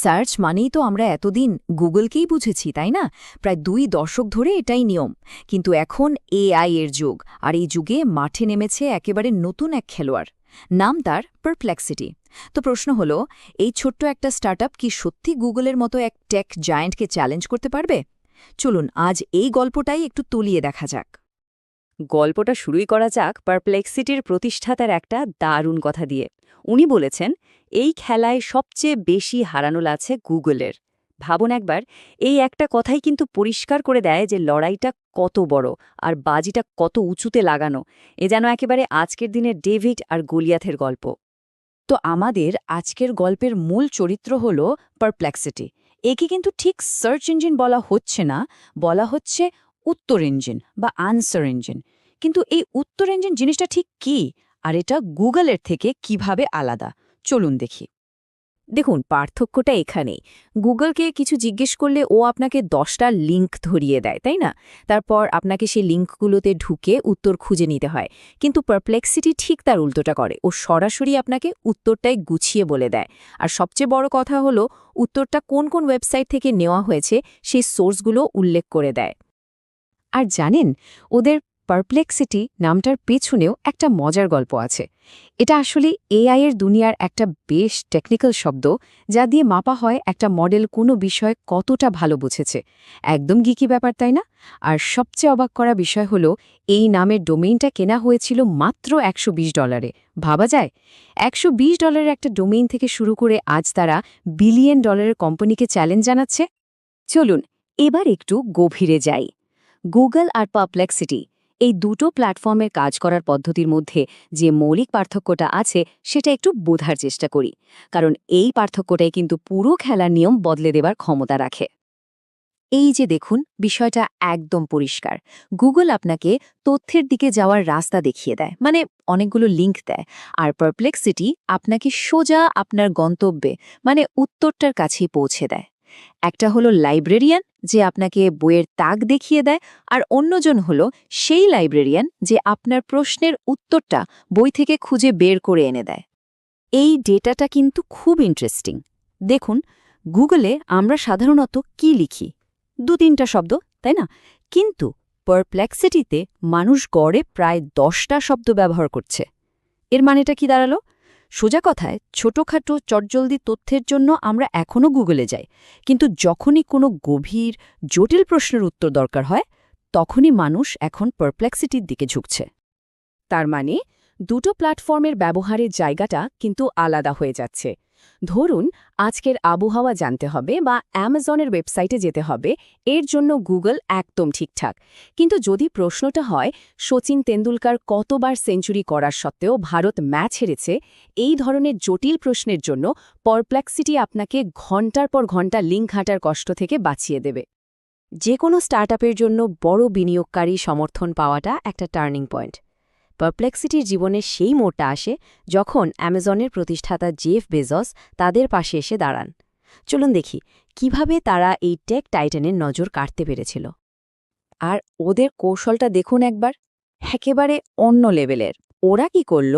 Search মানেই তো আমরা এতদিন গুগলকেই বুঝেছি, তাই না? প্রায় 2 দশক ধরে এটাই নিয়ম। কিন্তু এখন এআই এর যুগ, আর এই যুগে মাঠে নেমেছে একেবারে নতুন এক খেলোয়াড়। নাম তার পারপ্লেক্সিটি। তো প্রশ্ন হলো, এই ছোট্ট একটা স্টার্টআপ কি সত্যি গুগলের মতো এক টেক জায়ান্টকে চ্যালেঞ্জ করতে পারবে? চলুন আজ এই গল্পটাই একটু তলিয়ে দেখা যাক। গল্পটা শুরুই করা যাক পারপ্লেক্সিটির প্রতিষ্ঠাতার একটা দারুণ কথা দিয়ে। উনি বলেছেন, এই খেলায় সবচেয়ে বেশি হারানো আছে গুগলের। ভাবুন একবার, এই একটা কথাই কিন্তু পরিষ্কার করে দেয় যে লড়াইটা কত বড় আর বাজিটা কত উঁচুতে লাগানো। এ যেন একেবারে আজকের দিনের ডেভিড আর গলিয়াথের গল্প। তো আমাদের আজকের গল্পের মূল চরিত্র হল পারপ্লেক্সিটি। একে কিন্তু ঠিক সার্চ ইঞ্জিন বলা হচ্ছে না, বলা হচ্ছে উত্তর ইঞ্জিন বা আনসার ইঞ্জিন। কিন্তু এই উত্তর ইঞ্জিন জিনিসটা ঠিক কি, আর এটা গুগলের থেকে কিভাবে আলাদা? চলুন দেখি। দেখুন, পার্থক্যটা এখানেই। গুগলকে কিছু জিজ্ঞেস করলে ও আপনাকে 10টা লিঙ্ক ধরিয়ে দেয়, তাই না? তারপর আপনাকে সেই লিঙ্কগুলোতে ঢুকে উত্তর খুঁজে নিতে হয়। কিন্তু পারপ্লেক্সিটি ঠিক তার উল্টোটা করে। ও সরাসরি আপনাকে উত্তরটাই গুছিয়ে বলে দেয়। আর সবচেয়ে বড় কথা হলো, উত্তরটা কোন কোন ওয়েবসাইট থেকে নেওয়া হয়েছে সেই সোর্সগুলো উল্লেখ করে দেয়। আর জানেন, ওদের পারপ্লেক্সিটি নামটার পেছনেও একটা মজার গল্প আছে। এটা আসলে এআই এর দুনিয়ার একটা বেশ টেকনিক্যাল শব্দ, যা দিয়ে মাপা হয় একটা মডেল কোনো বিষয় কতটা ভালো বুঝেছে। একদম গিকি ব্যাপার, তাই না? আর সবচেয়ে অবাক করা বিষয় হলো, এই নামের ডোমেইনটা কেনা হয়েছিল মাত্র $120। ভাবা যায়, $120 একটা ডোমেইন থেকে শুরু করে আজ তারা বিলিয়ন ডলারের কোম্পানিকে চ্যালেঞ্জ জানাচ্ছে। চলুন এবার একটু গভীরে যাই। গুগল আর পারপ্লেক্সিটি, এই দুটো প্ল্যাটফর্মের কাজ করার পদ্ধতির মধ্যে যে মৌলিক পার্থক্যটা আছে সেটা একটু বোঝার চেষ্টা করি, কারণ এই পার্থক্যটাই কিন্তু পুরো খেলার নিয়ম বদলে দেবার ক্ষমতা রাখে। এই যে দেখুন, বিষয়টা একদম পরিষ্কার। গুগল আপনাকে তথ্যের দিকে যাওয়ার রাস্তা দেখিয়ে দেয়, মানে অনেকগুলো লিঙ্ক দেয়। আর পারপ্লেক্সিটি আপনাকে সোজা আপনার গন্তব্যে, মানে উত্তরটার কাছেই পৌঁছে দেয়। একটা হলো লাইব্রেরিয়ান, যে আপনাকে বইয়ের তাক দেখিয়ে দেয়, আর অন্যজন হলো সেই লাইব্রেরিয়ান যে আপনার প্রশ্নের উত্তরটা বই থেকে খুঁজে বের করে এনে দেয়। এই ডেটাটা কিন্তু খুব ইন্টারেস্টিং। দেখুন, গুগলে আমরা সাধারণত কি লিখি? 2-3টা শব্দ, তাই না? কিন্তু পারপ্লেক্সিটিতে মানুষ গড়ে প্রায় 10টা শব্দ ব্যবহার করছে। এর মানেটা কি দাঁড়ালো? সোজা কথায়, ছোটখাটো চটজলদি তথ্যের জন্য আমরা এখনও গুগলে যাই, কিন্তু যখনই কোনো গভীর জটিল প্রশ্নের উত্তর দরকার হয়, তখনই মানুষ এখন পারপ্লেক্সিটির দিকে ঝুঁকছে। তার মানে দুটো প্ল্যাটফর্মের ব্যবহারের জায়গাটা কিন্তু আলাদা হয়ে যাচ্ছে। ধরুন, আজকের আবহাওয়া জানতে হবে বা অ্যামাজনের ওয়েবসাইটে যেতে হবে, এর জন্য গুগল একদম ঠিকঠাক। কিন্তু যদি প্রশ্নটা হয়, সচিন তেন্ডুলকর কতবার সেঞ্চুরি করার সত্ত্বেও ভারত ম্যাচ হেরেছে, এই ধরনের জটিল প্রশ্নের জন্য পারপ্লেক্সিটি আপনাকে ঘণ্টার পর ঘণ্টা লিঙ্ক ঘাঁটার কষ্ট থেকে বাঁচিয়ে দেবে। যে কোনো স্টার্টআপের জন্য বড় বিনিয়োগকারী সমর্থন পাওয়াটা একটা টার্নিং পয়েন্ট। পারপ্লেক্সিটির জীবনে সেই মোড়টা আসে যখন অ্যামাজনের প্রতিষ্ঠাতা জেফ বেজস তাদের পাশে এসে দাঁড়ান। চলুন দেখি কিভাবে তারা এই টেক টাইটানের নজর কাটতে পেরেছিল। আর ওদের কৌশলটা দেখুন একবার, একেবারে অন্য লেভেলের। ওরা কি করল?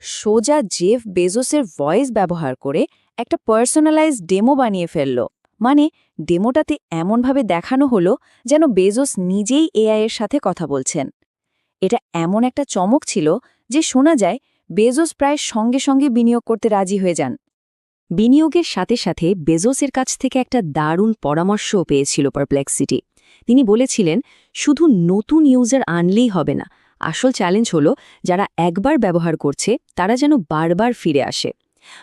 সোজা জেফ বেজোসের ভয়েস ব্যবহার করে একটা পার্সোনালাইজড ডেমো বানিয়ে ফেলল। মানে ডেমোটাতে এমনভাবে দেখানো হলো যেন বেজোস নিজেই এআই এর সাথে কথা বলছেন। এটা এমন একটা চমক ছিল যে শোনা যায় বেজোস প্রায় সঙ্গে সঙ্গে বিনিয়োগ করতে রাজি হয়ে যান। বিনিয়োগের সাথে সাথে বেজোসের কাছ থেকে একটা দারুণ পরামর্শও পেয়েছিল পারপ্লেক্সিটি। তিনি বলেছিলেন, শুধু নতুন ইউজার আনলেই হবে না, আসল চ্যালেঞ্জ হলো যারা একবার ব্যবহার করছে তারা যেন বারবার ফিরে আসে।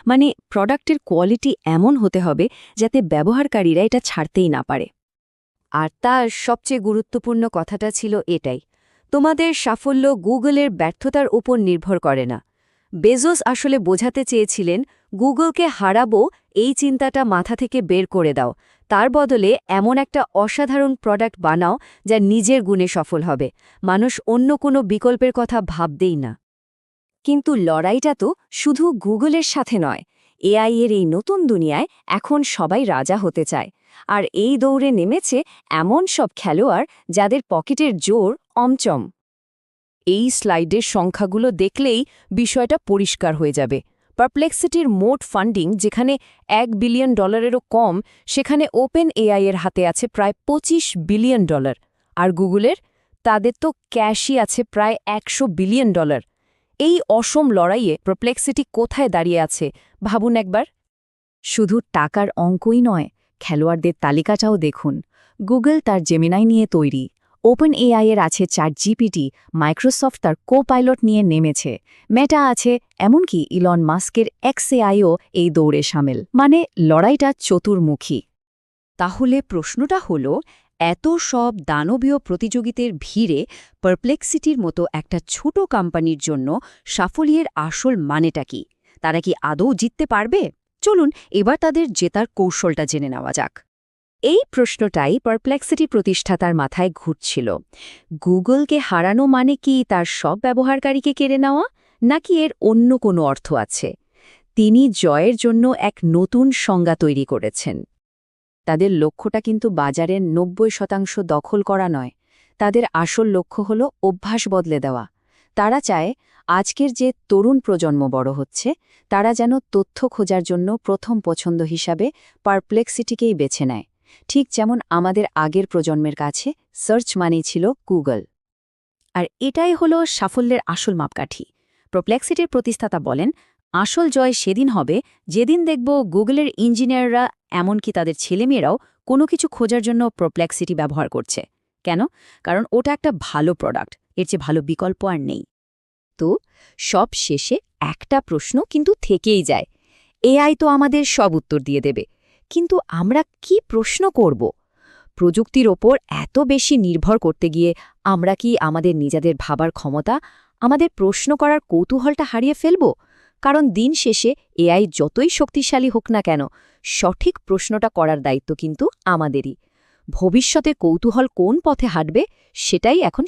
মানে প্রোডাক্টের কোয়ালিটি এমন হতে হবে যাতে ব্যবহারকারীরা এটা ছাড়তেই না পারে। আর তার সবচেয়ে গুরুত্বপূর্ণ কথাটা ছিল এটাই, তোমাদের সাফল্য গুগলের ব্যর্থতার উপর নির্ভর করে না। বেজোস আসলে বোঝাতে চেয়েছিলেন, গুগলকে হারাবো এই চিন্তাটা মাথা থেকে বের করে দাও, তার বদলে এমন একটা অসাধারণ প্রোডাক্ট বানাও যা নিজের গুণে সফল হবে, মানুষ অন্য কোনো বিকল্পের কথা ভাববেই না। কিন্তু লড়াইটা তো শুধু গুগলের সাথে নয়। এআই এর এই নতুন দুনিয়ায় এখন সবাই রাজা হতে চায়, আর এই দৌড়ে নেমেছে এমন সব খেলোয়াড় যাদের পকেটের জোর অমচম। এই স্লাইডের সংখ্যাগুলো দেখলেই বিষয়টা পরিষ্কার হয়ে যাবে। পারপ্লেক্সিটির মোট ফান্ডিং যেখানে $1 বিলিয়ন কম, সেখানে ওপেন এআই এর হাতে আছে প্রায় $25 বিলিয়ন। আর গুগলের, তাদের তো ক্যাশই আছে প্রায় $100 বিলিয়ন। এই অসম লড়াইয়ে পারপ্লেক্সিটি কোথায় দাঁড়িয়ে আছে ভাবুন একবার। শুধু টাকার অঙ্কই নয়, খেলোয়াড়দের তালিকাটাও দেখুন। গুগল তার জেমিনাই নিয়ে তৈরি, ওপেন এআই এর আছে চ্যাটজিপিটি, মাইক্রোসফট তার কো-পাইলট নিয়ে নেমেছে, মেটা আছে, এমনকি ইলন মাস্কের এক্সএআইও এই দৌড়ে সামিল। মানে লড়াইটা চতুর্মুখী। তাহলে প্রশ্নটা হলো, এত সব দানবীয় প্রতিযোগিতার ভিড়ে পারপ্লেক্সিটির মতো একটা ছোট কোম্পানির জন্য সাফল্যের আসল মানেটা কি? তারা কি আদৌ জিততে পারবে? চলুন এবার তাদের জেতার কৌশলটা জেনে নেওয়া যাক। এই প্রশ্নটাই পারপ্লেক্সিটি প্রতিষ্ঠাতার মাথায় ঘুরছিল। গুগলকে হারানো মানে কি তার সব ব্যবহারকারীকে কেড়ে নেওয়া, নাকি এর অন্য কোনো অর্থ আছে? তিনি জয়ের জন্য এক নতুন সংজ্ঞা তৈরি করেছেন। তাদের লক্ষ্যটা কিন্তু বাজারের 90% দখল করা নয়। তাদের আসল লক্ষ্য হল অভ্যাস বদলে দেওয়া। তারা চায় আজকের যে তরুণ প্রজন্ম বড় হচ্ছে, তারা যেন তথ্য খোঁজার জন্য প্রথম পছন্দ হিসাবে পারপ্লেক্সিটিকেই বেছে নেয়। ঠিক যেমন আমাদের আগের প্রজন্মের কাছে সার্চ মানেই ছিল গুগল। আর এটাই হলো সাফল্যের আসল মাপকাঠি। পারপ্লেক্সিটির প্রতিষ্ঠাতা বলেন, আসল জয় সেদিন হবে যেদিন দেখব গুগলের ইঞ্জিনিয়াররা, এমনকি তাদের ছেলেমেয়েরাও কোনো কিছু খোঁজার জন্য পারপ্লেক্সিটি ব্যবহার করছে। কেন? কারণ ওটা একটা ভালো প্রোডাক্ট, এর চেয়ে ভালো বিকল্প আর নেই। তো সব শেষে একটা প্রশ্ন কিন্তু থেকেই যায়, এআই তো আমাদের সব উত্তর দিয়ে দেবে, কিন্তু আমরা কি প্রশ্ন করব? প্রযুক্তির ওপর এত বেশি নির্ভর করতে গিয়ে আমরা কি আমাদের নিজেদের ভাবার ক্ষমতা, আমাদের প্রশ্ন করার কৌতূহলটা হারিয়ে ফেলব? কারণ দিন শেষে এআই যতই শক্তিশালী হোক না কেন, সঠিক প্রশ্নটা করার দায়িত্ব কিন্তু আমাদেরই। ভবিষ্যতে কৌতূহল কোন পথে হাঁটবে সেটাই এখন